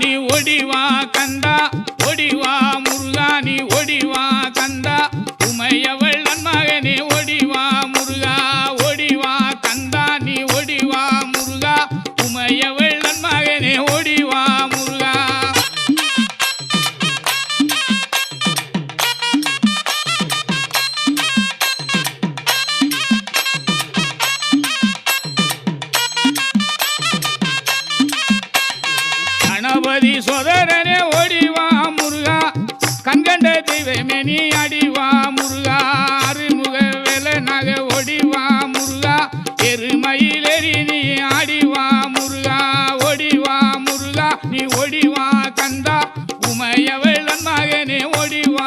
நீ ஒடிவா கந்தா ஒடிவா முருகா நீ ஒடிவா கந்தா உமையவள் நன்மகனே ஒடிவா முருகா ஒடிவா கந்தா நீ ஒடிவா முருகா உமையவள் நன்மகனே ஒடிவா முருகா கணபதி சோதரனே ஓடிவா முருகா கண்கண்ட தெய்வமே நீ அடிவா முருகா அருமுக வேலனாக ஓடிவா முருகா எருமயிலேறி நீ ஆடிவா முருகா ஓடிவா முருகா நீ ஓடிவா கந்தா உமையவள் மகனே ஓடிவா